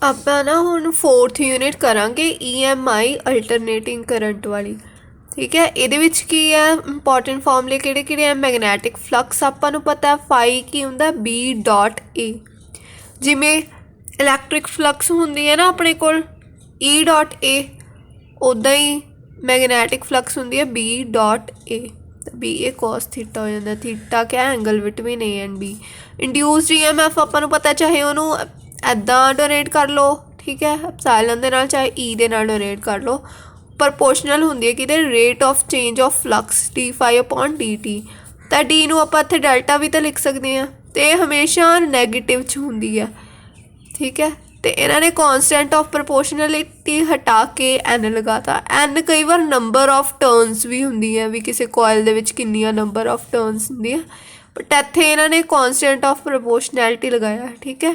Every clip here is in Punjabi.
ਆਪਾਂ ਨਾ ਹੁਣ 4th ਯੂਨਿਟ ਕਰਾਂਗੇ EMI ਅਲਟਰਨੇਟਿੰਗ ਕਰੰਟ ਵਾਲੀ। ਠੀਕ ਹੈ, ਇਹਦੇ ਵਿੱਚ ਕੀ ਹੈ ਇੰਪੋਰਟੈਂਟ ਫਾਰਮੂਲੇ ਕਿਹੜੇ ਕਿਹੜੇ ਆ। ਮੈਗਨੈਟਿਕ ਫਲਕਸ ਆਪਾਂ ਨੂੰ ਪਤਾ ਫਾਈ ਕੀ ਹੁੰਦਾ B.A। ਜਿਵੇਂ ਇਲੈਕਟ੍ਰਿਕ ਫਲਕਸ ਹੁੰਦੀ ਹੈ ਨਾ ਆਪਣੇ ਕੋਲ E.A, ਉੱਦਾਂ ਹੀ ਮੈਗਨੈਟਿਕ ਫਲਕਸ ਹੁੰਦੀ ਹੈ B.A। BA cos ਥੀਟਾ ਹੋ ਜਾਂਦਾ। ਥੀਟਾ ਕਿਆ angle between A and B। Induced EMF ਆਪਾਂ ਨੂੰ ਪਤਾ ਚਾਹੇ ਉਹਨੂੰ ਇੱਦਾਂ ਡੋਨੇਟ ਕਰ ਲਓ, ਠੀਕ ਹੈ, ਐਪਸਾਈਲਨ ਦੇ ਨਾਲ, ਚਾਹੇ E ਦੇ ਨਾਲ ਡੋਨੇਟ ਕਰ ਲਓ। ਪ੍ਰਪੋਰਸ਼ਨਲ ਹੁੰਦੀ ਹੈ ਕਿਤੇ rate of change of flux d∅/dt। ਤਾਂ D ਨੂੰ ਆਪਾਂ ਇੱਥੇ ਡੈਲਟਾ ਵੀ ਤਾਂ ਲਿਖ ਸਕਦੇ ਹਾਂ, ਅਤੇ ਇਹ ਹਮੇਸ਼ਾ ਨੈਗੇਟਿਵ 'ਚ ਹੁੰਦੀ ਹੈ। ਠੀਕ ਹੈ, ਅਤੇ ਇਹਨਾਂ ਨੇ ਕੌਨਸਟੈਂਟ ਆਫ ਪ੍ਰਪੋਰਸ਼ਨਲਿਟੀ ਹਟਾ ਕੇ N ਲਗਾਤਾ। N ਕਈ ਵਾਰ ਨੰਬਰ ਆਫ ਟਰਨਸ ਵੀ ਹੁੰਦੀ ਹੈ, ਵੀ ਕਿਸੇ ਕੋਇਲ ਦੇ ਵਿੱਚ ਕਿੰਨੀਆਂ ਨੰਬਰ ਆਫ ਟਰਨਸ ਹੁੰਦੀਆਂ, ਬਟ ਇੱਥੇ ਇਹਨਾਂ ਨੇ ਕੌਨਸਟੈਂਟ ਆਫ ਪ੍ਰਪੋਰਸ਼ਨੈਲਿਟੀ ਲਗਾਇਆ। ਠੀਕ ਹੈ,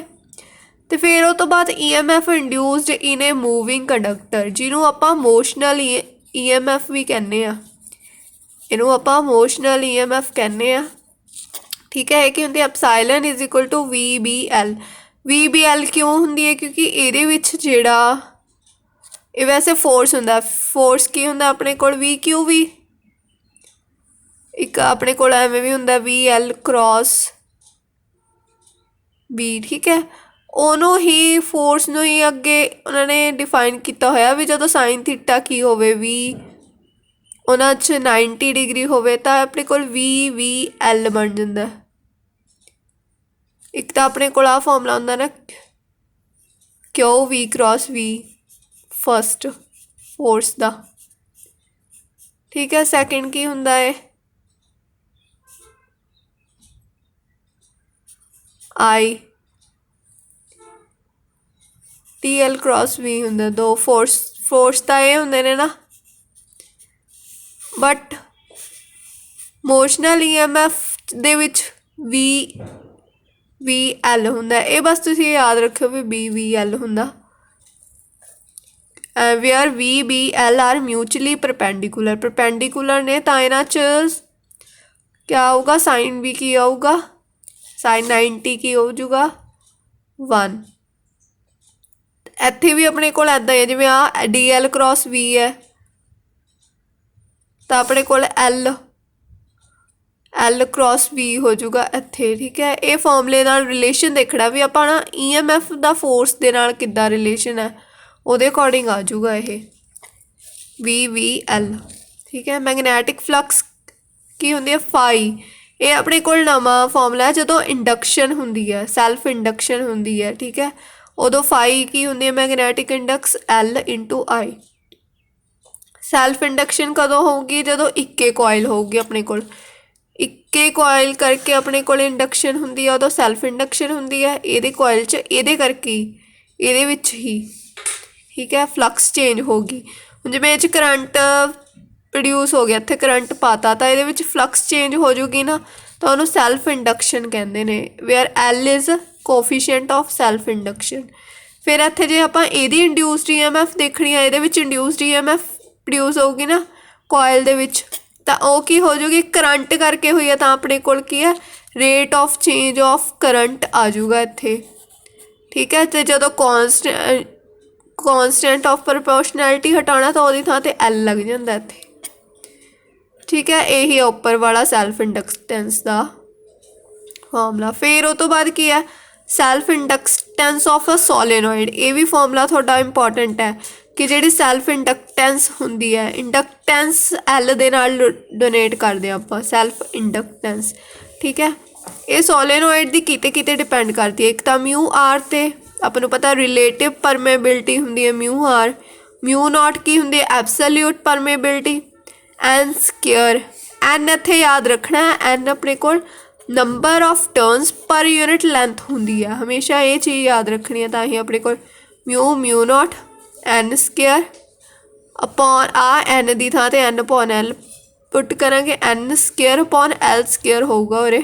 ਅਤੇ ਫਿਰ ਉਹ ਤੋਂ ਬਾਅਦ EMF ਇੰਡਿਊਸਡ ਇਨ ਏ ਮੂਵਿੰਗ ਕੰਡਕਟਰ, ਜਿਹਨੂੰ ਆਪਾਂ ਮੋਸ਼ਨਲ EMF ਵੀ ਕਹਿੰਦੇ ਹਾਂ। ਇਹਨੂੰ ਆਪਾਂ ਮੋਸ਼ਨਲ EMF ਕਹਿੰਦੇ ਹਾਂ। ਠੀਕ ਹੈ, ਇਹ ਕੀ ਹੁੰਦੀ epsilon is equal to VBL। VBL ਕਿਉਂ ਹੁੰਦੀ ਹੈ ਕਿਉਂਕਿ ਇਹਦੇ ਵਿੱਚ ਜਿਹੜਾ ਇਹ ਵੈਸੇ ਫੋਰਸ ਹੁੰਦਾ, ਫੋਰਸ ਕੀ ਹੁੰਦਾ ਆਪਣੇ ਕੋਲ VQ ਵੀ, ਇੱਕ ਆਪਣੇ ਕੋਲ ਐਵੇਂ ਵੀ ਹੁੰਦਾ VL×B। ਠੀਕ ਹੈ, ਉਹਨੂੰ ਹੀ ਫੋਰਸ ਨੂੰ ਹੀ ਅੱਗੇ ਉਹਨਾਂ ਨੇ ਡਿਫਾਈਨ ਕੀਤਾ ਹੋਇਆ ਵੀ ਜਦੋਂ ਸਾਈਨ ਥੀਟਾ ਕੀ ਹੋਵੇ ਵੀ ਉਹਨਾਂ 'ਚ 90 ਡਿਗਰੀ ਹੋਵੇ ਤਾਂ ਆਪਣੇ ਕੋਲ VL ਬਣ ਜਾਂਦਾ। ਇੱਕ ਤਾਂ ਆਪਣੇ ਕੋਲ ਆਹ ਫਾਰਮੂਲਾ ਹੁੰਦਾ ਨਾ QV×V ਫਸਟ ਫੋਰਸ ਦਾ। ਠੀਕ ਹੈ, ਸੈਕਿੰਡ ਕੀ ਹੁੰਦਾ ਹੈ TL×V ਹੁੰਦਾ। ਦੋ ਫੋਰਸ ਤਾਂ ਇਹ ਹੁੰਦੇ ਨੇ ਨਾ, ਬਟ ਮੋਸ਼ਨਲ EMF ਦੇ ਵਿੱਚ VL ਹੁੰਦਾ। ਇਹ ਬਸ ਤੁਸੀਂ ਯਾਦ ਰੱਖਿਓ ਵੀ BVL ਹੁੰਦਾ। ਵੇਅਰ VBL ਆਰ ਮਿਊਚੁਅਲੀ ਪਰਪੈਂਡੀਕੂਲਰ ਨੇ, ਤਾਂ ਇਹਨਾਂ 'ਚ ਕਿਆ ਆਊਗਾ ਸਾਈਨ ਵੀ ਕੀ ਆਊਗਾ, ਸਾਈਨ 90 ਕੀ ਹੋ ਜੂਗਾ 1। ਇੱਥੇ ਵੀ ਆਪਣੇ ਕੋਲ ਇੱਦਾਂ ਹੀ ਹੈ, ਜਿਵੇਂ ਆਹ DL×V ਹੈ ਤਾਂ ਆਪਣੇ ਕੋਲ L×V ਹੋ ਜੂਗਾ ਇੱਥੇ। ਠੀਕ ਹੈ, ਇਹ ਫਾਰਮੂਲੇ ਨਾਲ ਰਿਲੇਸ਼ਨ ਦੇਖਣਾ ਵੀ ਆਪਾਂ ਨਾ EMF ਦਾ ਫੋਰਸ ਦੇ ਨਾਲ ਕਿੱਦਾਂ ਰਿਲੇਸ਼ਨ ਹੈ, ਉਹਦੇ ਅਕੋਰਡਿੰਗ ਆ ਜੂਗਾ ਇਹ VBL। ਠੀਕ ਹੈ, ਮੈਗਨੈਟਿਕ ਫਲਕਸ ਕੀ ਹੁੰਦੀ ਹੈ ਫਾਈ। ਇਹ ਆਪਣੇ ਕੋਲ ਨਵਾਂ ਫਾਰਮੂਲਾ ਹੈ ਜਦੋਂ ਇੰਡਕਸ਼ਨ ਹੁੰਦੀ ਹੈ, ਸੈਲਫ ਇੰਡਕਸ਼ਨ ਹੁੰਦੀ ਹੈ। ਠੀਕ ਹੈ, ਉਦੋਂ ਫਾਈ ਕੀ ਹੁੰਦੀ ਹੈ ਮੈਗਨੈਟਿਕ ਇੰਡਕਸ L×I। ਸੈਲਫ ਇੰਡਕਸ਼ਨ ਕਦੋਂ ਹੋਊਗੀ ਜਦੋਂ ਇੱਕੇ ਕੋਇਲ ਹੋਊਗੀ ਆਪਣੇ ਕੋਲ, ਇੱਕੇ ਕੋਇਲ ਕਰਕੇ ਆਪਣੇ ਕੋਲ ਇੰਡਕਸ਼ਨ ਹੁੰਦੀ ਆ, ਉਦੋਂ ਸੈਲਫ ਇੰਡਕਸ਼ਨ ਹੁੰਦੀ ਹੈ ਇਹਦੇ ਕੋਇਲ 'ਚ, ਇਹਦੇ ਕਰਕੇ ਇਹਦੇ ਵਿੱਚ ਹੀ। ਠੀਕ ਹੈ, ਫਲਕਸ ਚੇਂਜ ਹੋ ਗਈ। ਹੁਣ ਜਿਵੇਂ ਇਹ 'ਚ ਕਰੰਟ ਪ੍ਰੋਡਿਊਸ ਹੋ ਗਿਆ, ਇੱਥੇ ਕਰੰਟ ਪਾਤਾ ਤਾਂ ਇਹਦੇ ਵਿੱਚ ਫਲਕਸ ਚੇਂਜ ਹੋ ਜੂਗੀ ਨਾ, ਤਾਂ ਉਹਨੂੰ ਸੈਲਫ ਇੰਡਕਸ਼ਨ ਕਹਿੰਦੇ ਨੇ। Where L is coefficient of self induction. ਫਿਰ ਇੱਥੇ ਜੇ ਆਪਾਂ ਇਹਦੀ ਇੰਡਿਊਸਡ EMF ਦੇਖਣੀ ਆ, ਇਹਦੇ ਵਿੱਚ ਇੰਡਿਊਸਡ EMF ਪ੍ਰੋਡਿਊਸ ਹੋਊਗੀ ਨਾ ਕੋਇਲ ਦੇ ਵਿੱਚ, ਤਾਂ ਉਹ ਕੀ ਹੋ ਜੂਗੀ ਕਰੰਟ ਕਰਕੇ ਹੋਈ ਹੈ, ਤਾਂ ਆਪਣੇ ਕੋਲ ਕੀ ਹੈ rate of change of current ਆ ਜੂਗਾ ਇੱਥੇ। ਠੀਕ ਹੈ, ਅਤੇ ਜਦੋਂ ਕੌਨਸਟੈਂਟ ਆਫ ਪ੍ਰਪੋਰਸ਼ਨੈਲਿਟੀ ਹਟਾਉਣਾ ਤਾਂ ਉਹਦੀ ਥਾਂ 'ਤੇ L ਲੱਗ ਜਾਂਦਾ ਇੱਥੇ। ਠੀਕ ਹੈ, ਇਹੀ ਹੈ ਉੱਪਰ ਵਾਲਾ ਸੈਲਫ ਇੰਡਕਟੈਂਸ ਦਾ ਫਾਰਮੂਲਾ। ਫਿਰ ਉਹ ਤੋਂ ਬਾਅਦ ਕੀ ਹੈ ਸੈਲਫ ਇੰਡਕਟੈਂਸ ਆਫ ਅ ਸੋਲੇਨੋਇਡ। ਇਹ ਵੀ ਫਾਰਮੂਲਾ ਤੁਹਾਡਾ ਇੰਪੋਰਟੈਂਟ ਹੈ ਕਿ ਜਿਹੜੀ ਸੈਲਫ ਇੰਡਕਟੈਂਸ ਹੁੰਦੀ ਹੈ, ਇੰਡਕਟੈਂਸ L ਦੇ ਨਾਲ ਡੋਨੇਟ ਕਰਦੇ ਹਾਂ ਆਪਾਂ, ਸੈਲਫ ਇੰਡਕਟੈਂਸ। ਠੀਕ ਹੈ, ਇਹ ਸੋਲੇਨੋਇਡ ਦੀ ਕਿਤੇ ਡਿਪੈਂਡ ਕਰਦੀ ਹੈ। ਇੱਕ ਤਾਂ μR 'ਤੇ ਆਪਾਂ ਨੂੰ ਪਤਾ ਰਿਲੇਟਿਵ ਪਰਮੇਬਿਲਿਟੀ ਹੁੰਦੀ ਹੈ μR। μ0 ਕੀ ਹੁੰਦੀ ਹੈ ਐਬਸੋਲਿਊਟ ਪਰਮੇਬਿਲਿਟੀ। N² N ਇੱਥੇ ਯਾਦ ਰੱਖਣਾ ਹੈ, N ਆਪਣੇ ਕੋਲ ਨੰਬਰ ਆਫ ਟਰਨਸ ਪਰ ਯੂਨਿਟ ਲੈਂਥ ਹੁੰਦੀ ਹੈ, ਹਮੇਸ਼ਾ ਇਹ ਚੀਜ਼ ਯਾਦ ਰੱਖਣੀ ਹੈ। ਤਾਂ ਹੀ ਆਪਣੇ ਕੋਲ μ0 N² ਅਪੋਨ N ਦੀ ਥਾਂ 'ਤੇ N/L ਪੁੱਟ ਕਰਾਂਗੇ, N²/L² ਹੋਊਗਾ ਉਰੇ।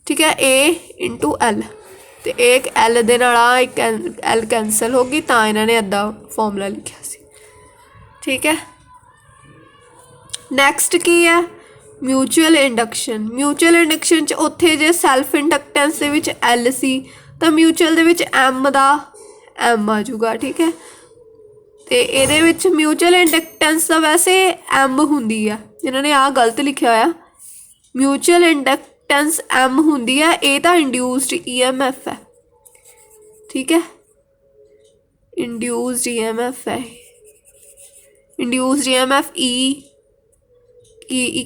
ਠੀਕ ਹੈ, A×L, ਅਤੇ ਇੱਕ L ਦੇ ਨਾਲ ਇੱਕ L ਕੈਂਸਲ ਹੋ ਗਈ, ਤਾਂ ਇਹਨਾਂ ਨੇ ਇੱਦਾਂ ਫਾਰਮੂਲਾ ਲਿਖਿਆ ਸੀ। ਠੀਕ ਹੈ, ਨੈਕਸਟ ਕੀ ਹੈ ਮਿਊਚੁਅਲ ਇੰਡਕਸ਼ਨ। ਮਿਊਚੁਅਲ ਇੰਡਕਸ਼ਨ 'ਚ ਉੱਥੇ ਜੇ ਸੈਲਫ ਇੰਡਕਟੈਂਸ ਦੇ ਵਿੱਚ L ਸੀ ਤਾਂ ਮਿਊਚੁਅਲ ਦੇ ਵਿੱਚ एम आ जूगा। ठीक है, तो ये म्यूचुअल इंडक्टेंस का वैसे एम होंगी है, इन्होंने आ गलत लिखा होया, म्यूचुअल इंडक्टेंस एम होंगी है, ये तो इंड्यूस्ड EMF है। ठीक है, इंड्यूस्ड EMF है, इंड्यूस्ड EMF ई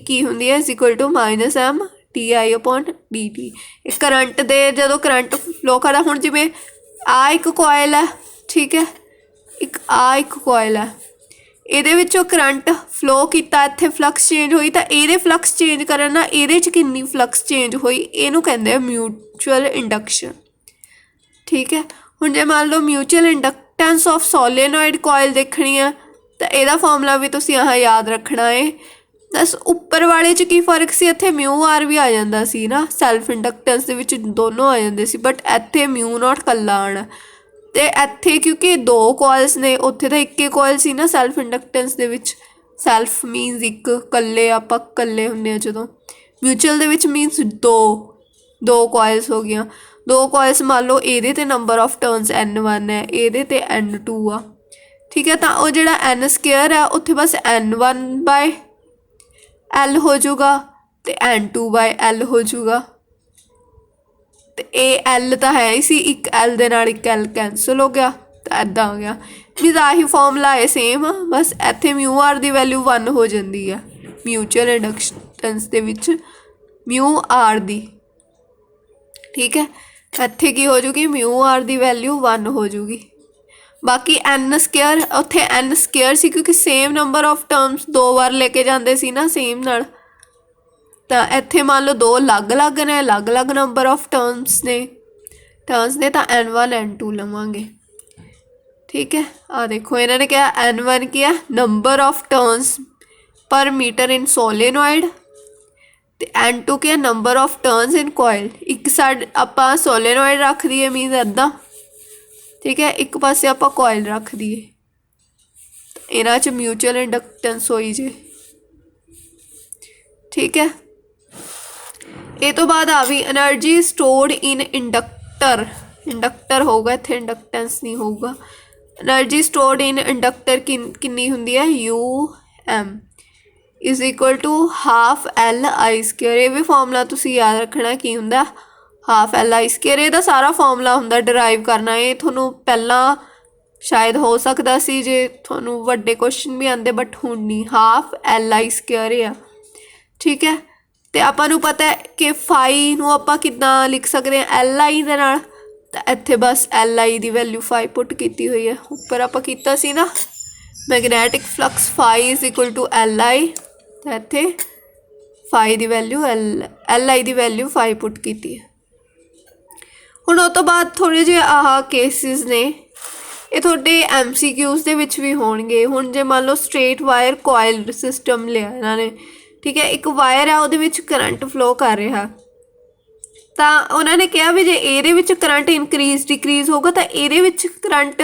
की होंगी है is equal to -m TI/dt। Current दे जो करंट फ्लो करता, हुण जिवें आ एक कोयल है, ठीक है, एक कोयल है, ਇਹਦੇ ਵਿੱਚੋਂ करंट फ्लो किया, इत्थे फ्लक्स चेंज हुई, तो ये फ्लक्स चेंज करन नाल ਇਹਦੇ ਚ किन्नी फ्लक्स चेंज हुई, ਇਹਨੂੰ ਕਹਿੰਦੇ आ म्यूचुअल इंडक्शन। ठीक है, हुण जे मान लो mutual inductance of solenoid coil देखनी है, तो यदा फॉर्मूला भी तुसीं आह याद रखना है। बस उपर वाले च की फर्क सी, इत्थे μr भी आ जांदा सी ना, सैल्फ इंडक्टेंस दे विच दोनों आ जांदे सी, बट इत्थे μ0 कल्ला आना, तो इत्थे क्योंकि दो कॉइल्स ने, उत्थे तो एक ही कॉइल सी ना सैल्फ इंडक्टेंस दे विच, सैल्फ मीनस एक, कल्ले आपां कल्ले हुंदे आ जदों, म्यूचुअल दे विच मीनस दो कॉइल्स हो गई, दो कॉइल्स मान लो ये ते नंबर ऑफ टर्नस N1 है, ये ते N2 आ। ठीक है, तो वह जो N² है उत्थे बस N1/L हो जाऊगा, तो N2/L हो जाऊगा, तो ये L तो है ही सी, एक L दे नाल एक L कैंसल हो गया, तो इदा आ गया। मीनस आही फॉर्मूला है सेम, बस इत्थे μr की वैल्यू 1 हो जाती है म्यूचुअल इंडक्टेंस दे विच μr दी। ठीक है, इत्थे की हो जूगी μr की वैल्यू 1 हो जूगी। बाकी N² उत्थे N² सी, क्योंकि सेम नंबर ऑफ टर्म्स दो बार लेके जाते सी ना सेम नाल, तो इत्थे मान लो दो अलग अलग ने, अलग अलग नंबर ऑफ टर्म्स ने तो N1 N2 लवांगे। ठीक है, आ देखो इन्होंने क्या N1 किया number of turns per meter in solenoid, तो N2 क्या number of turns in coil. एक साइड आपां सोलेनॉइड रख दिए मीनस इदा, ठीक है, एक पासे आपां कॉयल रख दिए, इन्हां च म्यूचुअल इंडक्टेंस होई जे। ठीक है, ये तो बाद आ भी एनर्जी स्टोर्ड इन इंडक्टर होगा, इत्थे इंडक्टेंस नहीं होगा। एनर्जी स्टोर्ड इन इंडक्टर किन्नी हुंदी है, UM is equal to ½ L/I²। ये भी फॉर्मूला तुसीं याद रखना की हुंदा, ½ L/I²। ਇਹਦਾ सारा फॉर्मूला हुंदा डिराइव करना, ये थोनों पहला शायद हो सकता सी जे थोनों वड्डे क्वेश्चन भी आते, बट हुण नहीं, ½ L/I² आ। ठीक है, तो आपां नूं पता है कि फाई नूं आपां किद्दां लिख सकते हैं LI दे नाल, तो इत्थे बस LI की वैल्यू 5 पुट की हुई है। उपर आपां कीता सी ना magnetic flux phi is equal to LI, तो इत्थे फाई की वैल्यू LI की वैल्यू 5 पुट की है। हुण उस तो बाद थोड़े जे आह केसिस ने, ये थोड़े MCQs दे विच भी होणगे। हुण जे मान लो स्ट्रेट वायर कॉयल सिस्टम लिया इन्होंने, ठीक है, एक वायर है वो करंट फ्लो कर रहा, तो उन्होंने कहा भी जे ये करंट इनक्रीज डिक्रीज होगा, तो ये करंट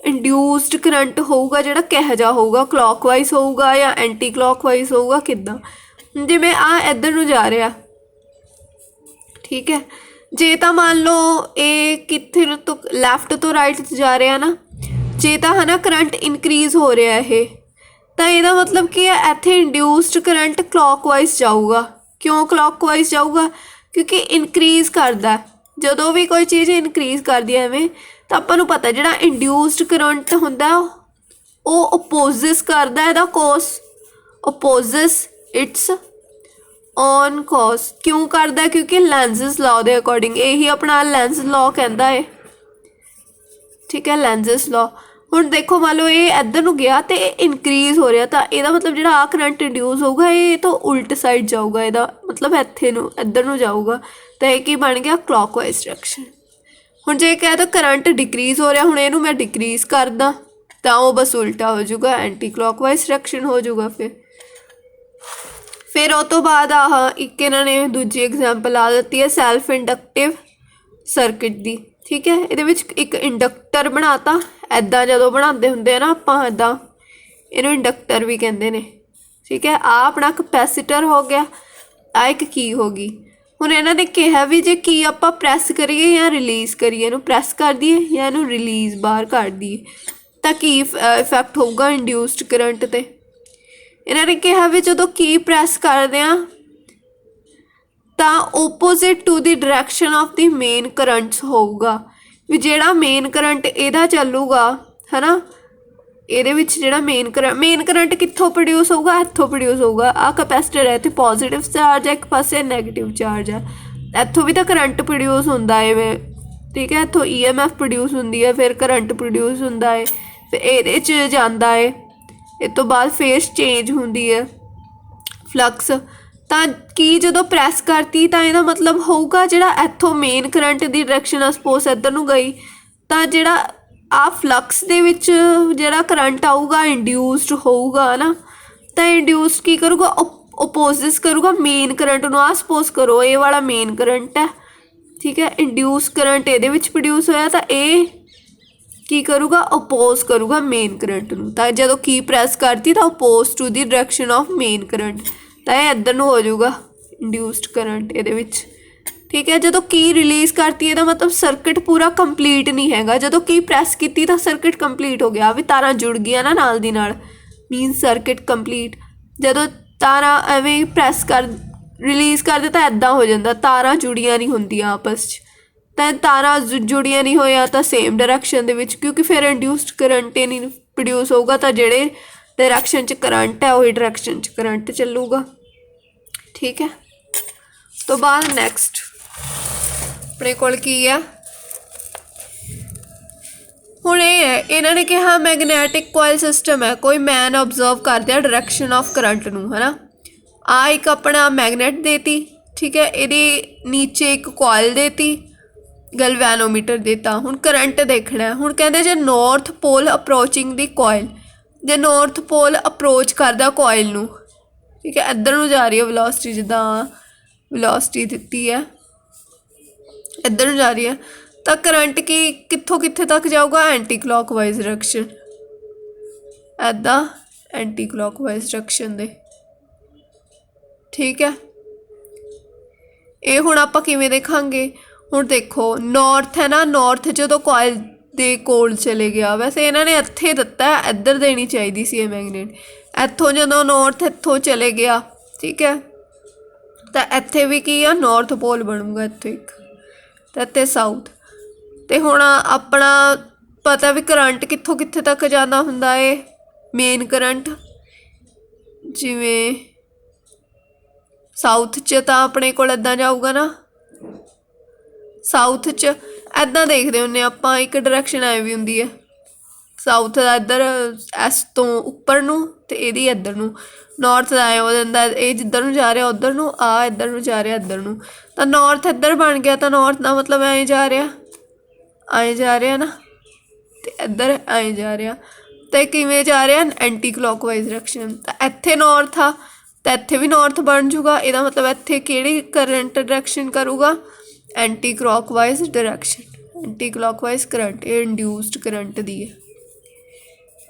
इंड्यूस्ड करंट होगा जो कह जा होगा, क्लॉकवाइज होगा या एंटी क्लॉकवाइज होगा, किदा जिमें आ इधर नूं जा रहा। ठीक है, जे तो मान लो ये कित्थे तो लैफ्ट तो राइट जा रहा ना, जे तो है ना करंट इनक्रीज हो रहा है, तो यदा मतलब कि इत्थे इंड्यूस्ड करंट क्लॉकवाइज जाऊगा। क्यों क्लॉकवाइज जाऊगा? क्योंकि इनक्रीज करता, जो भी कोई चीज़ इनक्रीज कर दी एवें, तो आपां पता जो इंड्यूस्ड करंट होंदा वो अपोजिस करता है कोस, अपोजिस इट्स ऑन कॉस। क्यों करता? क्योंकि लेंजिस लॉ के अकॉर्डिंग, यही अपना लेंज लॉ कहता है। ठीक है, लेंजिस लॉ। हुण देखो मान लो ये इधर नूं गया तो इनक्रीज हो रहा, तो यदा मतलब जो आ करंट इंड्यूस होगा ये तो उल्ट साइड जाऊगा, यदा मतलब इत्थे नूं इधर नूं जाऊगा, तो यह की बन गया क्लॉकवाइज डायरेक्शन। हुण जे कह तो करंट डिक्रीज हो रहा, हुण इहनूं मैं डिक्रीज करदा तो वो बस उल्टा हो जाऊगा, एंटी क्लॉकवाइज डायरेक्शन हो जाऊगा। फिर उस तो बाद आह एक इन्होंने दूजी एग्जाम्पल आ दी है सैल्फ इंडक्टिव सर्किट की। ठीक है, ये एक इंडक्टर बनाता, इदा जो बनाते होंगे ना आपां इदा, इनू इंडक्टर भी कहते हैं। ठीक है, आ अपना कैपेसिटर हो गया, आ एक की होगी। ਹੁਣ ਇਹਨਾਂ ਨੇ ਕਿਹਾ ਵੀ ਜੇ ਕੀ ਆਪਾਂ ਪ੍ਰੈਸ ਕਰੀਏ ਜਾਂ ਰਿਲੀਜ਼ ਕਰੀਏ, ਇਹਨੂੰ ਪ੍ਰੈਸ ਕਰ ਦਈਏ ਜਾਂ ਇਹਨੂੰ ਰਿਲੀਜ਼ ਬਾਹਰ ਕਰ ਦਈਏ ਤਾਂ ਕੀ ਇਫੈਕਟ ਹੋਊਗਾ ਇੰਡਿਊਸਡ ਕਰੰਟ 'ਤੇ। ਇਹਨਾਂ ਨੇ ਕਿਹਾ ਵੀ ਜਦੋਂ ਕੀ ਪ੍ਰੈਸ ਕਰਦੇ ਆ ਤਾਂ opposite to the direction of the main ਕਰੰਟਸ ਹੋਊਗਾ, ਵੀ ਜਿਹੜਾ ਮੇਨ ਕਰੰਟ ਇਹਦਾ ਚੱਲੂਗਾ ਹੈ ਨਾ, ਇਹਦੇ ਵਿੱਚ ਜਿਹੜਾ ਮੇਨ ਕਰੰਟ ਕਿੱਥੋਂ ਪ੍ਰੋਡਿਊਸ ਹੋਊਗਾ, ਇੱਥੋਂ ਪ੍ਰੋਡਿਊਸ ਹੋਊਗਾ। ਆਹ ਕੈਪੈਸਿਟਰ ਹੈ, ਇੱਥੇ ਪੋਜ਼ੀਟਿਵ ਚਾਰਜ ਹੈ, ਇੱਕ ਪਾਸੇ ਨੈਗੇਟਿਵ ਚਾਰਜ ਹੈ, ਇੱਥੋਂ ਵੀ ਤਾਂ ਕਰੰਟ ਪ੍ਰੋਡਿਊਸ ਹੁੰਦਾ ਹੈ, ਠੀਕ ਹੈ। ਇੱਥੋਂ EMF ਪ੍ਰੋਡਿਊਸ ਹੁੰਦੀ ਹੈ, ਫਿਰ ਕਰੰਟ ਪ੍ਰੋਡਿਊਸ ਹੁੰਦਾ ਹੈ, ਫਿਰ ਇਹਦੇ 'ਚ ਜਾਂਦਾ ਹੈ, ਇਹ ਤੋਂ ਬਾਅਦ ਫੇਸ ਚੇਂਜ ਹੁੰਦੀ ਹੈ ਫਲਕਸ। ਤਾਂ ਕੀ ਜਦੋਂ ਪ੍ਰੈਸ ਕਰਤੀ ਤਾਂ ਇਹਦਾ ਮਤਲਬ ਹੋਊਗਾ ਜਿਹੜਾ ਇੱਥੋਂ ਮੇਨ ਕਰੰਟ ਦੀ ਡਾਇਰੈਕਸ਼ਨ ਆ ਸਪੋਜ਼ ਇੱਧਰ ਨੂੰ ਗਈ, ਤਾਂ ਜਿਹੜਾ ਆ ਫਲਕਸ ਦੇ ਵਿੱਚ ਜਿਹੜਾ ਕਰੰਟ ਆਊਗਾ ਇੰਡਿਊਸਡ ਹੋਊਗਾ ਨਾ, ਤਾਂ ਇੰਡਿਊਸਡ ਕੀ ਕਰੂਗਾ, ਓਪੋਜ਼ਿਸ ਕਰੂਗਾ ਮੇਨ ਕਰੰਟ ਨੂੰ। ਆ ਸਪੋਜ਼ ਕਰੋ ਇਹ ਵਾਲਾ ਮੇਨ ਕਰੰਟ ਹੈ, ਠੀਕ ਹੈ, ਇੰਡਿਊਸ ਕਰੰਟ ਇਹਦੇ ਵਿੱਚ ਪ੍ਰੋਡਿਊਸ ਹੋਇਆ ਤਾਂ ਇਹ ਕੀ ਕਰੂਗਾ, ਓਪੋਜ਼ ਕਰੂਗਾ ਮੇਨ ਕਰੰਟ ਨੂੰ। ਤਾਂ ਜਦੋਂ ਕੀ ਪ੍ਰੈਸ ਕਰਤੀ ਤਾਂ ਓਪੋਜ਼ to the direction of main current, ਤਾਂ ਇਹ ਇੱਧਰ ਨੂੰ ਹੋ ਜਾਊਗਾ ਇੰਡਿਊਸਡ ਕਰੰਟ ਇਹਦੇ ਵਿੱਚ, ਠੀਕ ਹੈ। ਜਦੋਂ ਕੀ ਰਿਲੀਜ਼ ਕਰਤੀ ਇਹਦਾ ਮਤਲਬ ਸਰਕਿਟ ਪੂਰਾ ਕੰਪਲੀਟ ਨਹੀਂ ਹੈਗਾ, ਜਦੋਂ ਕੀ ਪ੍ਰੈਸ ਕੀਤੀ ਤਾਂ ਸਰਕਿਟ ਕੰਪਲੀਟ ਹੋ ਗਿਆ, ਵੀ ਤਾਰਾਂ ਜੁੜ ਗਈਆਂ ਨਾ ਨਾਲ ਦੀ ਨਾਲ, ਮੀਨ ਸਰਕਿਟ ਕੰਪਲੀਟ। ਜਦੋਂ ਤਾਰਾਂ ਐਵੇਂ ਪ੍ਰੈਸ ਕਰ ਰਿਲੀਜ਼ ਕਰਦੇ ਤਾਂ ਇੱਦਾਂ ਹੋ ਜਾਂਦਾ, ਤਾਰਾਂ ਜੁੜੀਆਂ ਨਹੀਂ ਹੁੰਦੀਆਂ ਆਪਸ 'ਚ, ਤਾਂ ਤਾਰਾਂ ਜੁੜੀਆਂ ਨਹੀਂ ਹੋਇਆ ਤਾਂ ਸੇਮ ਡਾਇਰੈਕਸ਼ਨ ਦੇ ਵਿੱਚ, ਕਿਉਂਕਿ ਫਿਰ ਇੰਡਿਊਸਡ ਕਰੰਟ ਹੀ ਨਹੀਂ ਪ੍ਰੋਡਿਊਸ ਹੋਊਗਾ, ਤਾਂ ਜਿਹੜੇ ਡਾਇਰੈਕਸ਼ਨ 'ਚ ਕਰੰਟ ਹੈ ਉਹੀ ਡਾਇਰੈਕਸ਼ਨ 'ਚ ਕਰੰਟ ਚੱਲੂਗਾ, ਠੀਕ ਹੈ। ਤੋਂ ਬਾਅਦ ਨੈਕਸਟ ਆਪਣੇ ਕੋਲ ਕੀ ਆ, ਹੁਣ ਇਹ ਹੈ ਇਹਨਾਂ ਨੇ ਕਿਹਾ ਮੈਗਨੈਟਿਕ ਕੋਇਲ ਸਿਸਟਮ ਹੈ, ਕੋਈ ਮੈਨ ਓਬਜ਼ਰਵ ਕਰਦੇ ਆ ਡਾਇਰੈਕਸ਼ਨ ਆਫ ਕਰੰਟ ਨੂੰ, ਹੈ ਨਾ। ਆ ਇੱਕ ਆਪਣਾ ਮੈਗਨੈਟ ਦੇਤੀ, ਠੀਕ ਹੈ, ਇਹਦੇ ਨੀਚੇ ਇੱਕ ਕੋਇਲ ਦੇਤੀ, ਗੈਲਵੈਨੋਮੀਟਰ ਦੇਤਾ। ਹੁਣ ਕਰੰਟ ਦੇਖਣਾ, ਹੁਣ ਕਹਿੰਦੇ ਜੇ ਨੌਰਥ ਪੋਲ ਅਪਰੋਚਿੰਗ ਦੀ ਕੋਇਲ, ਜੇ ਨੌਰਥ ਪੋਲ ਅਪਰੋਚ ਕਰਦਾ ਕੋਇਲ ਨੂੰ, ਠੀਕ ਹੈ, ਇੱਧਰ ਨੂੰ ਜਾ ਰਹੀ ਹੈ ਵੈਲੋਸਿਟੀ, ਜਿੱਦਾਂ ਵੈਲੋਸਿਟੀ ਦਿੱਤੀ ਹੈ ਇੱਧਰ ਨੂੰ ਜਾ ਰਹੀ ਹੈ, ਤਾਂ ਕਰੰਟ ਕੀ ਕਿੱਥੋਂ ਕਿੱਥੇ ਤੱਕ ਜਾਊਗਾ, ਐਂਟੀ ਕਲੋਕਵਾਈਜ਼ ਡਾਇਰੈਕਸ਼ਨ, ਇੱਦਾਂ ਐਂਟੀ ਕਲੋਕਵਾਈਜ਼ ਡਾਇਰੈਕਸ਼ਨ ਦੇ, ਠੀਕ ਹੈ। ਇਹ ਹੁਣ ਆਪਾਂ ਕਿਵੇਂ ਦੇਖਾਂਗੇ, ਹੁਣ ਦੇਖੋ ਨੌਰਥ ਹੈ ਨਾ, ਨੌਰਥ ਜਦੋਂ ਕੋਇਲ ਦੇ ਕੋਲ ਚਲੇ ਗਿਆ, ਵੈਸੇ ਇਹਨਾਂ ਨੇ ਇੱਥੇ ਦਿੱਤਾ, ਇੱਧਰ ਦੇਣੀ ਚਾਹੀਦੀ ਸੀ ਇਹ ਮੈਗਨੇਟ, ਇੱਥੋਂ ਜਦੋਂ ਨੌਰਥ ਇੱਥੋਂ ਚਲੇ ਗਿਆ, ਠੀਕ ਹੈ, ਤਾਂ ਇੱਥੇ ਵੀ ਕੀ ਆ ਨੌਰਥ ਪੋਲ ਬਣੂਗਾ ਇੱਥੇ ਇੱਕ, ਤਾਂ ਇੱਥੇ ਸਾਊਥ। ਅਤੇ ਹੁਣ ਆਪਣਾ ਪਤਾ ਵੀ ਕਰੰਟ ਕਿੱਥੋਂ ਕਿੱਥੇ ਤੱਕ ਜਾਂਦਾ ਹੁੰਦਾ ਏ, ਮੇਨ ਕਰੰਟ ਜਿਵੇਂ ਸਾਊਥ 'ਚ ਤਾਂ ਆਪਣੇ ਕੋਲ ਇੱਦਾਂ ਜਾਊਗਾ ਨਾ, ਸਾਊਥ 'ਚ ਇੱਦਾਂ ਦੇਖਦੇ ਹੁੰਦੇ ਆਪਾਂ, ਇੱਕ ਡਾਇਰੈਕਸ਼ਨ ਐ ਵੀ ਹੁੰਦੀ ਹੈ ਸਾਊਥ ਦਾ ਇੱਧਰ ਐਸ ਤੋਂ ਉੱਪਰ ਨੂੰ, ਅਤੇ ਇਹਦੀ ਇੱਧਰ ਨੂੰ, ਨੌਰਥ ਦਾ ਐ ਹੋ ਜਾਂਦਾ, ਇਹ ਜਿੱਧਰ ਨੂੰ ਜਾ ਰਿਹਾ ਉੱਧਰ ਨੂੰ, ਆ ਇੱਧਰ ਨੂੰ ਜਾ ਰਿਹਾ ਇੱਧਰ ਨੂੰ, ਤਾਂ ਨੌਰਥ ਇੱਧਰ ਬਣ ਗਿਆ, ਤਾਂ ਨੌਰਥ ਦਾ ਮਤਲਬ ਐਂ ਜਾ ਰਿਹਾ ਨਾ, ਅਤੇ ਇੱਧਰ ਐਂ ਜਾ ਰਿਹਾ, ਅਤੇ ਕਿਵੇਂ ਜਾ ਰਿਹਾ ਐਂਟੀ ਕਲੋਕਵਾਈਜ਼ ਡਾਇਰੈਕਸ਼ਨ। ਤਾਂ ਇੱਥੇ ਨੌਰਥ ਆ ਤਾਂ ਇੱਥੇ ਵੀ ਨੌਰਥ ਬਣ ਜੂਗਾ, ਇਹਦਾ ਮਤਲਬ ਇੱਥੇ ਕਿਹੜੀ ਕਰੰਟ ਡਾਇਰੈਕਸ਼ਨ ਕਰੂਗਾ, anti clockwise direction, anti clockwise current, ਇਹ ਇੰਡਿਊਸਡ ਕਰੰਟ ਦੀ ਹੈ,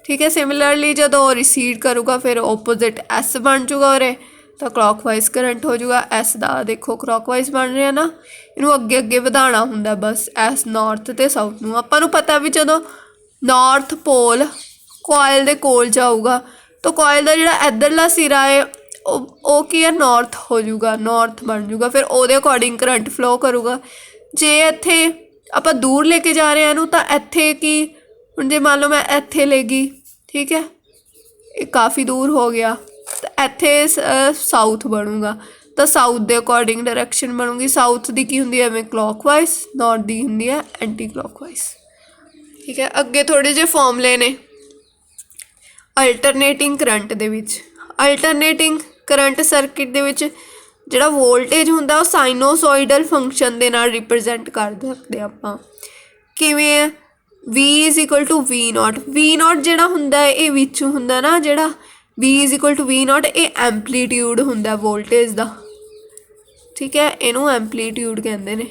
ਠੀਕ ਹੈ। ਸਿਮਿਲਰਲੀ ਜਦੋਂ ਰਿਸੀਡ ਕਰੂਗਾ ਫਿਰ ਓਪੋਜ਼ਿਟ ਐਸ ਬਣ ਜੂਗਾ ਉਰੇ, ਤਾਂ ਕਲੋਕਵਾਈਜ਼ ਕਰੰਟ ਹੋ ਜੂਗਾ। ਐਸ ਦਾ ਦੇਖੋ ਕਲੋਕਵਾਈਜ਼ ਬਣ ਰਿਹਾ ਨਾ, ਇਹਨੂੰ ਅੱਗੇ ਅੱਗੇ ਵਧਾਉਣਾ ਹੁੰਦਾ ਬਸ, ਐਸ ਨੌਰਥ ਅਤੇ ਸਾਊਥ ਨੂੰ। ਆਪਾਂ ਨੂੰ ਪਤਾ ਵੀ ਜਦੋਂ ਨੌਰਥ ਪੋਲ ਕੋਇਲ ਦੇ ਕੋਲ ਜਾਊਗਾ ਤਾਂ ਕੋਇਲ ਦਾ ਜਿਹੜਾ ਇੱਧਰਲਾ ਸਿਰਾ ਹੈ ਉਹ ਕੀ ਹੈ ਨੌਰਥ ਹੋ ਜੂਗਾ, ਨੌਰਥ ਬਣ ਜੂਗਾ, ਫਿਰ ਉਹਦੇ ਅਕੋਰਡਿੰਗ ਕਰੰਟ ਫਲੋ ਕਰੂਗਾ। ਜੇ ਇੱਥੇ ਆਪਾਂ ਦੂਰ ਲੈ ਕੇ ਜਾ ਰਹੇ ਹਾਂ ਇਹਨੂੰ, ਤਾਂ ਇੱਥੇ ਕੀ, ਹੁਣ ਜੇ ਮੰਨ ਲਓ ਮੈਂ ਇੱਥੇ ਲੈ ਗਈ, ਠੀਕ ਹੈ, ਇਹ ਕਾਫੀ ਦੂਰ ਹੋ ਗਿਆ, ਤਾਂ ਇੱਥੇ ਸਾਊਥ ਬਣੂਗਾ, ਤਾਂ ਸਾਊਥ ਦੇ ਅਕੋਰਡਿੰਗ ਡਾਇਰੈਕਸ਼ਨ ਬਣੂਗੀ। ਸਾਊਥ ਦੀ ਕੀ ਹੁੰਦੀ ਹੈ ਐਵੇਂ ਕਲੋਕਵਾਈਜ਼, ਨੌਰਥ ਦੀ ਹੁੰਦੀ ਹੈ ਐਂਟੀ ਕਲੋਕਵਾਈਜ਼, ਠੀਕ ਹੈ। ਅੱਗੇ ਥੋੜ੍ਹੇ ਜਿਹੇ ਫਾਰਮੂਲੇ ਨੇ ਅਲਟਰਨੇਟਿੰਗ ਕਰੰਟ ਦੇ ਵਿੱਚ। ਅਲਟਰਨੇਟਿੰਗ ਕਰੰਟ ਸਰਕਿਟ ਦੇ ਵਿੱਚ ਜਿਹੜਾ ਵੋਲਟੇਜ ਹੁੰਦਾ ਉਹ ਸਾਈਨੋਸੋਇਡਲ ਫੰਕਸ਼ਨ ਦੇ ਨਾਲ ਰਿਪਰਜੈਂਟ ਕਰ ਸਕਦੇ ਆਪਾਂ। ਕਿਵੇਂ ਹੈ, V = V0। V0 ਜਿਹੜਾ ਹੁੰਦਾ ਇਹ ਵਿੱਚ ਹੁੰਦਾ ਨਾ, ਜਿਹੜਾ V = V0 ਇਹ ਐਂਪਲੀਟਿਊਡ ਹੁੰਦਾ ਵੋਲਟੇਜ ਦਾ, ਠੀਕ ਹੈ, ਇਹਨੂੰ ਐਂਪਲੀਟਿਊਡ ਕਹਿੰਦੇ ਨੇ।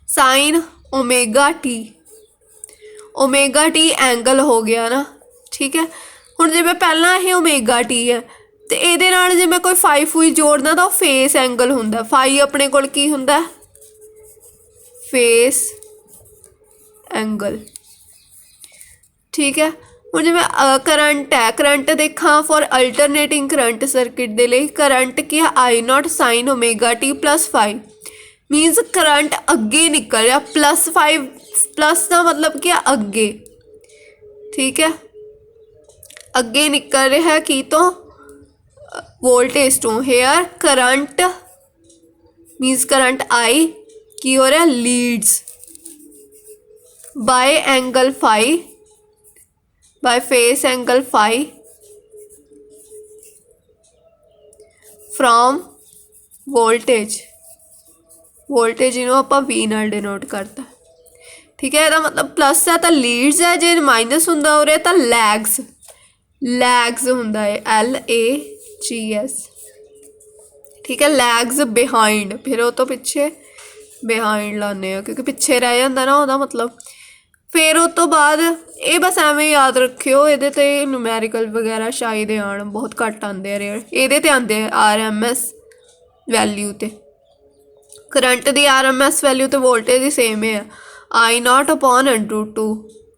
ਸਾਈਨ ਓਮੇਗਾ ਟੀ ਐਂਗਲ ਹੋ ਗਿਆ ਨਾ, ਠੀਕ ਹੈ। ਹੁਣ ਜਿਵੇਂ ਪਹਿਲਾਂ ਇਹ ਓਮੇਗਾ ਟੀ ਹੈ ਤੇ ਇਹਦੇ ਨਾਲ ਜੇ ਮੈਂ ਕੋਈ ਫਾਈ ਫੂਈ ਜੋੜਨਾ ਤਾਂ ਉਹ ਫੇਸ ਐਂਗਲ ਹੁੰਦਾ। ਫਾਈ ਆਪਣੇ ਕੋਲ ਕੀ ਹੁੰਦਾ? Face angle. ਠੀਕ ਹੈ। ਹੁਣ ਜਿਵੇਂ ਕਰੰਟ ਹੈ, ਕਰੰਟ ਦੇਖਾਂ ਫॉर ਅਲਟਰਨੇਟਿੰਗ ਕਰੰਟ ਸਰਕਿਟ ਦੇ ਲਈ ਕਰੰਟ ਕੀ ਹੈ? I not sine omega t plus 5 मीनस current अगे निकल रहा। प्लस 5 प्लस का मतलब क्या? अगे। ठीक है, अगे निकल रहा है की तो voltage to. Here current means current I की हो रहा? Leads by angle phi, by phase angle phi from voltage. Voltage इनू ਆਪਾਂ V ਨਾਲ डिनोट करता। ठीक है, ਇਹਦਾ मतलब प्लस है तो लीड्स है, जे माइनस ਹੁੰਦਾ ਉਰੇ ਤਾਂ लैग्स। लैग्स ਹੁੰਦਾ है LAGS। ठीक है, लैग्स बिहाइंड, फिर वो तो पिछे बिहाइंड लाने हैं क्योंकि पिछे रह जाता ना ਉਹਦਾ मतलब। फिर उस तो बाद ये बस एवें याद रखियो, ये तो न्यूमैरिकल वगैरह शायद आन, बहुत घट आते हैं रेयर। ये आते हैं RMS वैल्यू तो करंट की RMS वैल्यू तो वोल्टेज ही सेम है I नॉट अपॉन √2।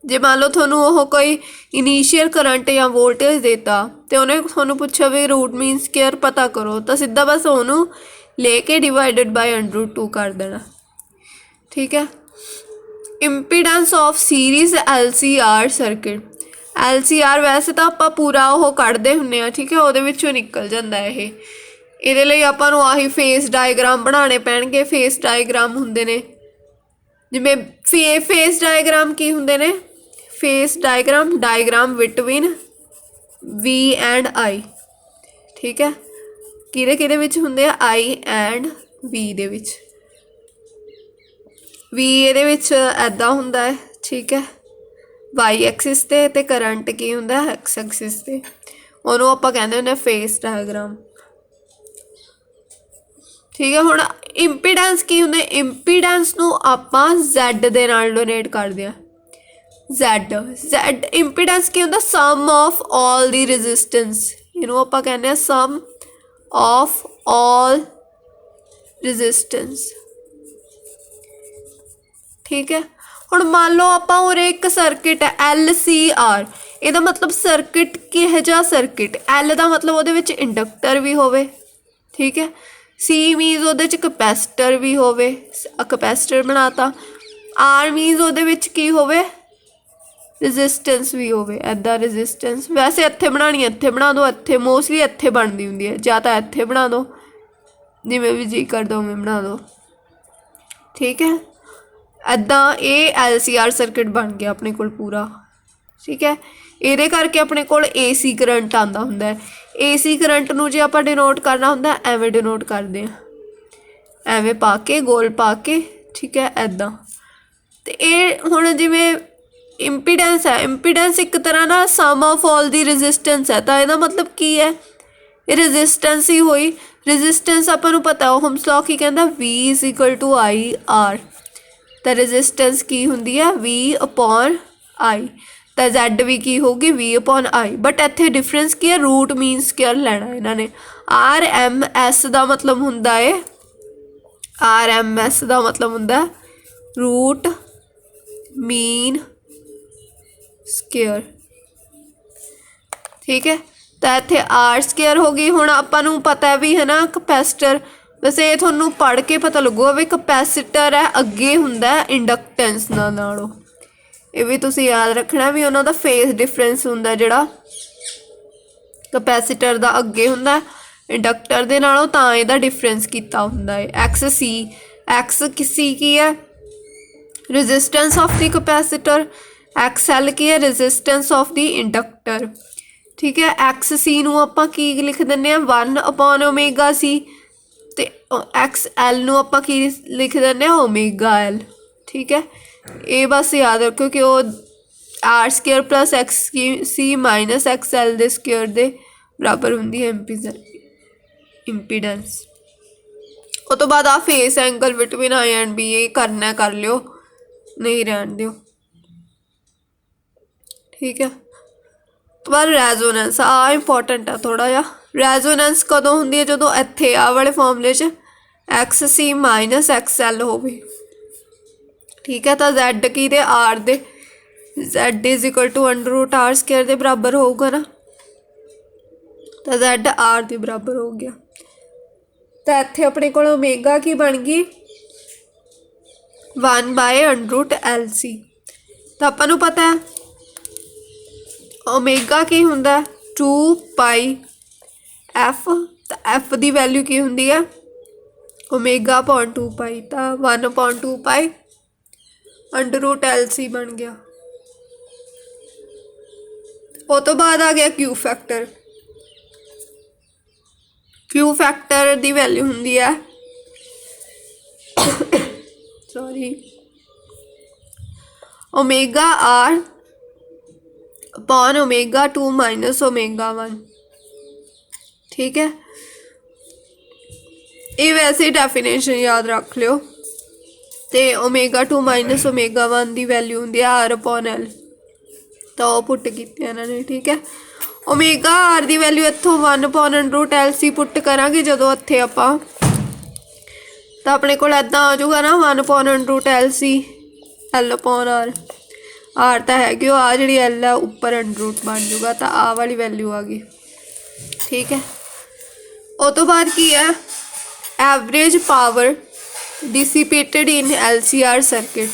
जे मान लो थोनू वो कोई इनीशियल करंट या वोल्टेज देता तो उन्हें थोनू पूछा भी रूट मीन स्क्वायर पता करो, तो सीधा बस उन्होंने लेके डिवाइडेड बाय √2 कर देना। ठीक है। Impedance of series LCR circuit. LCR वैसे तो आप पूरा वो कढ़ते होंगे। ठीक है, वो निकल जाता है ये लिए आपां नूं आही फेस डायग्राम बनाने पैणगे। फेस डायग्राम हुंदे ने जिवें फेस डायग्राम की हुंदे ने? Phase diagram, diagram between V and I। ठीक है, किहदे किहदे विच हुंदे आ? I and V they which. V ਇਹਦੇ ਵਿੱਚ ਐਦਾਂ ਹੁੰਦਾ है। ठीक है, Y एक्सिस ते करंट की हुंदा है X एक्सिस ते, ਉਹਨੂੰ ਆਪਾਂ ਕਹਿੰਦੇ ਹੁੰਦੇ फेस डायग्राम। ठीक है, हुण इंपीडेंस की हुंदे? इंपीडेंस नूं आपां Z दे नाल डोनेट करदे आ। Z इंपीडेंस की हुंदा? सम ऑफ ऑल दी रेजिस्टेंस। ਇਹਨੂੰ ਆਪਾਂ ਕਹਿੰਦੇ ਆ सम ऑफ ऑल रेजिस्टेंस। ठीक है, हुण मान लो आपां उरे एक सर्किट है LCR। ਇਹਦਾ मतलब सर्किट किहो जिहा सर्किट? L ਦਾ मतलब ਉਹਦੇ ਵਿੱਚ इंडक्टर भी होवे। ठीक है, C मीनस ਉਹਦੇ ਚ कैपेसिटर भी होवे, कैपेसिटर बनाता। R मीनस ਉਹਦੇ ਵਿੱਚ ਕੀ ਹੋਵੇ? रेजिस्टेंस भी होवे। ऐदा रेजिस्टेंस वैसे ਇੱਥੇ बनानी ਇੱਥੇ बना दो, ਇੱਥੇ मोस्टली ਇੱਥੇ ਬਣਦੀ ਹੁੰਦੀ है, ਜਾਂ ਤਾਂ ਇੱਥੇ बना दो, जिवें भी जी करदा उवें बना दो। ठीक है, ਇੱਦਾਂ ਇਹ LCR सर्किट बन गया अपने कोल पूरा। ठीक है, ਇਹਦੇ ਕਰਕੇ ਆਪਣੇ ਕੋਲ AC करंट आंदा ਹੁੰਦਾ है। AC करंट ਨੂੰ ਜੇ ਆਪਾਂ डिनोट करना ਹੁੰਦਾ ਐਵੇਂ डिनोट ਕਰਦੇ ਆ, ਐਵੇਂ ਪਾ ਕੇ ਗੋਲ ਪਾ ਕੇ। ठीक है, ਇੱਦਾਂ। ਤੇ ਇਹ ਹੁਣ ਜਿਵੇਂ ਇੰਪੀਡੈਂਸ ਹੈ, ਇੰਪੀਡੈਂਸ ਇੱਕ ਤਰ੍ਹਾਂ ਨਾਲ some of all the resistance ਹੈ। ਤਾਂ ਇਹਦਾ ਮਤਲਬ ਕੀ ਹੈ? ਇਹ ਰੈਜ਼ਿਸਟੈਂਸ ਹੀ ਹੋਈ। ਰੈਜ਼ਿਸਟੈਂਸ ਆਪਾਂ ਨੂੰ ਪਤਾ ਓਹਮਸ ਲॉ ਕੀ ਕਹਿੰਦਾ? V = IR। तो रेजिस्टेंस की होंगी है V अपॉन I, तो Z भी की होगी V अपॉन I। बट इत्थे डिफरेंस की है? रूट मीन स्क्वायर लेना इन्होंने। RMS का मतलब होंदा है, RMS का मतलब होंदा रूट मीन स्क्वायर। ठीक है, तो इत्थे R² होगी। हुण आपां नूं पता भी है ना कैपेसिटर, वैसे ये थोनू पढ़ के पता लगूगा भी कैपेसिटर है अगे हुंदा इंडक्टेंस नालों। ये भी तुसी याद रखना भी उन्हां दा फेस डिफरेंस हुंदा जिहड़ा कैपेसिटर दा अगे हुंदा इंडक्टर दे नालों, तां इहदा डिफरेंस कीता हुंदा है। XC की है? Resistance of the capacitor. XL की है? Resistance of the inductor. ठीक है, XC नूं आपां की लिख दिंदे आ? 1/ω/C। तो XL नूं आपां की लिख दें? ω/L। ठीक है, ये बस याद रखो कि वो R² + XC - XL दे स्क्वायर दे बराबर होंदी है इंपीडेंस। उस तो बाद आ phase angle between I and B, ये करना कर लियो, नहीं रहन दियो। ठीक है, तो बाद रेजोनेंस आ इंपॉर्टेंट है थोड़ा जा। ਰੈਜ਼ੋਨੈਂਸ ਕਦੋਂ ਹੁੰਦੀ ਹੈ? ਜਦੋਂ ਇੱਥੇ ਆਹ ਵਾਲੇ ਫਾਰਮੂਲੇ 'ਚ XC ਮਾਈਨਸ XL ਹੋਵੇ। ਠੀਕ ਹੈ, ਤਾਂ Z ਕੀ ਦੇ R ਦੇ Z is equal to √R² ਦੇ ਬਰਾਬਰ ਹੋਊਗਾ ਨਾ, ਤਾਂ Z R ਦੇ ਬਰਾਬਰ ਹੋ ਗਿਆ। ਤਾਂ ਇੱਥੇ ਆਪਣੇ ਕੋਲ ਓਮੇਗਾ ਕੀ ਬਣ ਗਈ? 1/√LC। ਤਾਂ ਆਪਾਂ ਨੂੰ ਪਤਾ ਹੈ ਓਮੇਗਾ ਕੀ ਹੁੰਦਾ? 2πf। ਤਾਂ F ਦੀ ਵੈਲਿਊ ਕੀ ਹੁੰਦੀ ਹੈ? ω/2π। ਤਾਂ 1/2π√LC ਬਣ ਗਿਆ। ਉਹ ਤੋਂ ਬਾਅਦ ਆ ਗਿਆ Q ਫੈਕਟਰ। Q ਫੈਕਟਰ ਦੀ ਵੈਲਿਊ ਹੁੰਦੀ ਹੈ ω/R upon ω2 ਮਾਈਨਸ ω1। ਠੀਕ ਹੈ, ਇਹ ਵੈਸੇ ਡੈਫੀਨੇਸ਼ਨ ਯਾਦ ਰੱਖ ਲਿਓ। ਤੇ ω2 ਮਾਈਨਸ ω1 ਦੀ ਵੈਲਿਊ ਹੁੰਦੀ ਹੈ R upon L। ਤਾਂ ਉਹ ਪੁੱਟ ਕੀਤੀ ਇਹਨਾਂ ਨੇ। ਠੀਕ ਹੈ, ω/R ਦੀ ਵੈਲਿਊ ਇੱਥੋਂ 1/√LC ਪੁੱਟ ਕਰਾਂਗੇ ਜਦੋਂ ਇੱਥੇ ਆਪਾਂ, ਤਾਂ ਆਪਣੇ ਕੋਲ ਇੱਦਾਂ ਆ ਜਾਊਗਾ ਨਾ 1/√LC L upon R। R ਤਾਂ ਹੈਗੀ ਉਹ, ਆ ਜਿਹੜੀ L ਆ ਉੱਪਰ √ ਬਣ ਜਾਊਗਾ। ਤਾਂ ਆਹ ਵਾਲੀ ਵੈਲਿਊ ਆ ਗਈ। ਠੀਕ ਹੈ, ਉਹ ਤੋਂ ਬਾਅਦ ਕੀ ਹੈ? Average power dissipated in LCR circuit.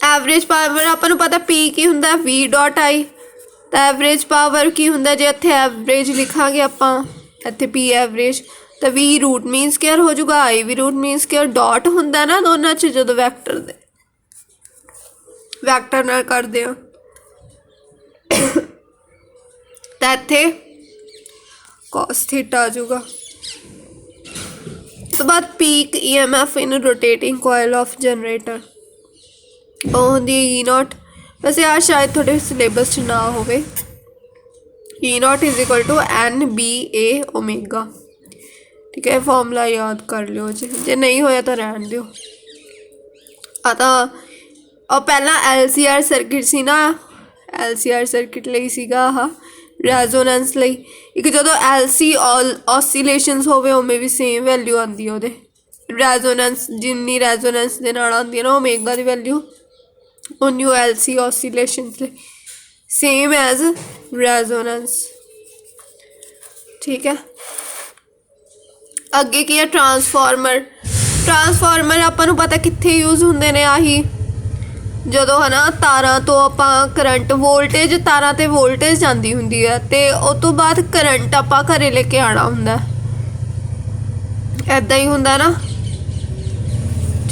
Average power ਆਪਾਂ ਨੂੰ ਪਤਾ P ਕੀ ਹੁੰਦਾ? V.I। ਤਾਂ ਐਵਰੇਜ ਪਾਵਰ ਕੀ ਹੁੰਦਾ? ਜੇ ਇੱਥੇ ਐਵਰੇਜ ਲਿਖਾਂਗੇ ਆਪਾਂ, ਇੱਥੇ P ਐਵਰੇਜ, ਤਾਂ V √ ਮੀਨ ਸਕੇਅਰ ਹੋ ਜਾਊਗਾ, I ਵੀ √ ਮੀਨ ਸਕੇਅਰ। ਡਾਟ ਹੁੰਦਾ ਨਾ ਦੋਨਾਂ 'ਚ ਜਦੋਂ ਵੈਕਟਰ ਨਾਲ ਕਰਦੇ ਹਾਂ, ਤਾਂ ਇੱਥੇ cos θ ਆ ਜਾਊਗਾ। ਤੋਂ ਬਾਅਦ peak EMF in rotating coil of generator, ਉਹ ਹੁੰਦੀ ਹੈ E0। ਵੈਸੇ ਆ ਸ਼ਾਇਦ ਤੁਹਾਡੇ ਸਿਲੇਬਸ 'ਚ ਨਾ ਹੋਵੇ। E0 is equal to NBA⍵। ਠੀਕ ਹੈ, ਫਾਰਮੂਲਾ ਯਾਦ ਕਰ ਲਿਓ। ਜੇ ਨਹੀਂ ਹੋਇਆ ਤਾਂ ਰਹਿਣ ਦਿਓ। ਆ ਤਾਂ ਉਹ ਪਹਿਲਾਂ LCR ਸਰਕਿਟ ਸੀ ਨਾ, LCR ਸਰਕਿਟ ਲਈ ਸੀਗਾ ਆਹ ਰੈਜ਼ੋਨੈਂਸ ਲਈ। ਇੱਕ ਜਦੋਂ LC ਓਸੀਲੇਸ਼ਨਸ ਹੋਵੇ ਉਵੇਂ ਵੀ ਸੇਮ ਵੈਲਿਊ ਆਉਂਦੀ ਹੈ ਉਹਦੇ। ਰੈਜ਼ੋਨੈਂਸ ਜਿੰਨੀ ਰੈਜ਼ੋਨੈਂਸ ਦੇ ਨਾਲ ਆਉਂਦੀ ਹੈ ਨਾ ਓਮੇਗਾ ਦੀ ਵੈਲਿਊ, ਉਨੀ LC ਓਸੀਲੇਸ਼ਨਸ ਲਈ ਸੇਮ ਐਜ਼ ਰੈਜ਼ੋਨੈਂਸ। ਠੀਕ ਹੈ, ਅੱਗੇ ਕੀ ਹੈ? ਟਰਾਂਸਫਾਰਮਰ। ਟਰਾਂਸਫਾਰਮਰ ਆਪਾਂ ਨੂੰ ਪਤਾ ਕਿੱਥੇ ਯੂਜ਼ ਹੁੰਦੇ ਨੇ? ਆਹੀ ਜਦੋਂ ਹੈ ਨਾ ਤਾਰਾਂ ਤੋਂ ਆਪਾਂ ਕਰੰਟ, ਵੋਲਟੇਜ, ਤਾਰਾਂ 'ਤੇ ਵੋਲਟੇਜ ਜਾਂਦੀ ਹੁੰਦੀ ਹੈ ਅਤੇ ਉਹ ਤੋਂ ਬਾਅਦ ਕਰੰਟ ਆਪਾਂ ਘਰੇ ਲੈ ਕੇ ਆਉਣਾ ਹੁੰਦਾ, ਇੱਦਾਂ ਹੀ ਹੁੰਦਾ ਨਾ।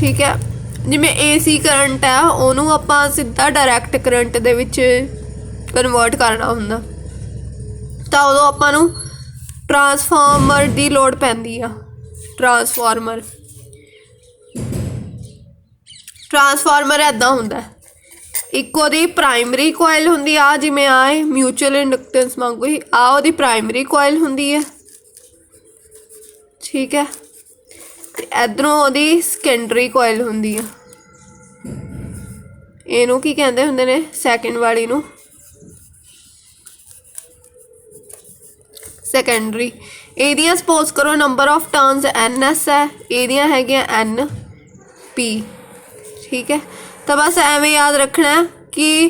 ਠੀਕ ਹੈ, ਜਿਵੇਂ AC ਕਰੰਟ ਹੈ ਉਹਨੂੰ ਆਪਾਂ ਸਿੱਧਾ ਡਾਇਰੈਕਟ ਕਰੰਟ ਦੇ ਵਿੱਚ ਕਨਵਰਟ ਕਰਨਾ ਹੁੰਦਾ, ਤਾਂ ਉਦੋਂ ਆਪਾਂ ਨੂੰ ਟਰਾਂਸਫਾਰਮਰ ਦੀ ਲੋੜ ਪੈਂਦੀ ਆ। ਟਰਾਂਸਫਾਰਮਰ ਇੱਦਾਂ ਹੁੰਦਾ, ਇੱਕ ਉਹਦੀ ਪ੍ਰਾਇਮਰੀ ਕੋਇਲ ਹੁੰਦੀ ਆ, ਜਿਵੇਂ ਆਏ ਮਿਊਚੁਅਲ ਇੰਡਕਟੈਂਸ ਵਾਂਗੂ ਹੀ ਆ ਉਹਦੀ ਪ੍ਰਾਇਮਰੀ ਕੋਇਲ ਹੁੰਦੀ ਹੈ। ਠੀਕ ਹੈ, ਤੇ ਇੱਧਰੋਂ ਉਹਦੀ ਸੈਕੰਡਰੀ ਕੋਇਲ ਹੁੰਦੀ ਆ। ਇਹਨੂੰ ਕੀ ਕਹਿੰਦੇ ਹੁੰਦੇ ਨੇ? ਸੈਕਿੰਡ ਵਾਲੀ ਨੂੰ ਸੈਕੰਡਰੀ। ਇਹਦੀਆਂ ਸਪੋਜ਼ ਕਰੋ ਨੰਬਰ ਆਫ ਟਰਨਸ NS ਹੈ, ਇਹਦੀਆਂ ਹੈਗੀਆਂ NP। ਠੀਕ ਹੈ, ਤਾਂ ਬਸ ਐਵੇਂ ਯਾਦ ਰੱਖਣਾ ਕਿ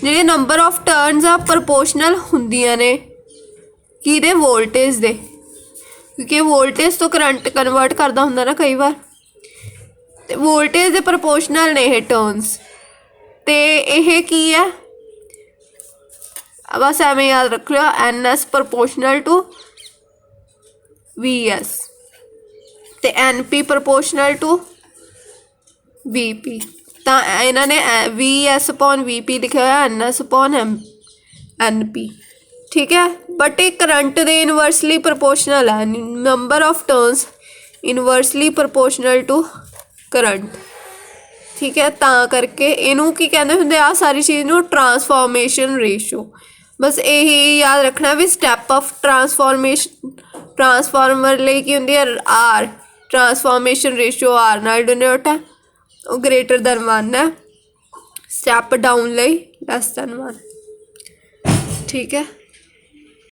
ਜਿਹੜੇ ਨੰਬਰ ਆਫ ਟਰਨਸ ਆ ਪ੍ਰਪੋਰਸ਼ਨਲ ਹੁੰਦੀਆਂ ਨੇ ਕਿਹਦੇ? ਵੋਲਟੇਜ ਦੇ, ਕਿਉਂਕਿ ਵੋਲਟੇਜ ਤੋਂ ਕਰੰਟ ਕਨਵਰਟ ਕਰਦਾ ਹੁੰਦਾ ਨਾ ਕਈ ਵਾਰ, ਅਤੇ ਵੋਲਟੇਜ ਦੇ ਪ੍ਰਪੋਰਸ਼ਨਲ ਨੇ ਇਹ ਟਰਨਸ। ਅਤੇ ਇਹ ਕੀ ਹੈ? ਬਸ ਐਵੇਂ ਯਾਦ ਰੱਖ ਲਿਓ, NS ਪ੍ਰਪੋਰਸ਼ਨਲ ਟੂ VS ਅਤੇ NP ਪ੍ਰਪੋਰਸ਼ਨਲ ਟੂ VP। ਤਾਂ ਇਹਨਾਂ ਨੇ VS/VP ਲਿਖਿਆ ਹੋਇਆ, NS/NP। ਠੀਕ ਹੈ, ਬਟ ਇਹ ਕਰੰਟ ਦੇ ਇਨਵਰਸਲੀ ਪ੍ਰਪੋਰਸ਼ਨਲ ਹੈ। Number of turns inversely proportional to current. ਠੀਕ ਹੈ, ਤਾਂ ਕਰਕੇ ਇਹਨੂੰ ਕੀ ਕਹਿੰਦੇ ਹੁੰਦੇ ਆ ਸਾਰੀ ਚੀਜ਼ ਨੂੰ? ਟਰਾਂਸਫੋਰਮੇਸ਼ਨ ਰੇਸ਼ੋ। ਬਸ ਇਹੀ ਯਾਦ ਰੱਖਣਾ ਵੀ ਸਟੈਪ ਆਫ ਟਰਾਂਸਫਾਰਮਰ ਲਈ ਕੀ ਹੁੰਦੀ ਹੈ? R। ਟਰਾਂਸਫੋਰਮੇਸ਼ਨ ਰੇਸ਼ੋ R ਨਾਲ ਡਿਨੋਟ ਹੈ, ਉਹ greater than 1 ਹੈ। ਸਟੈਪ ਡਾਊਨ ਲਈ less than 1। ਠੀਕ ਹੈ।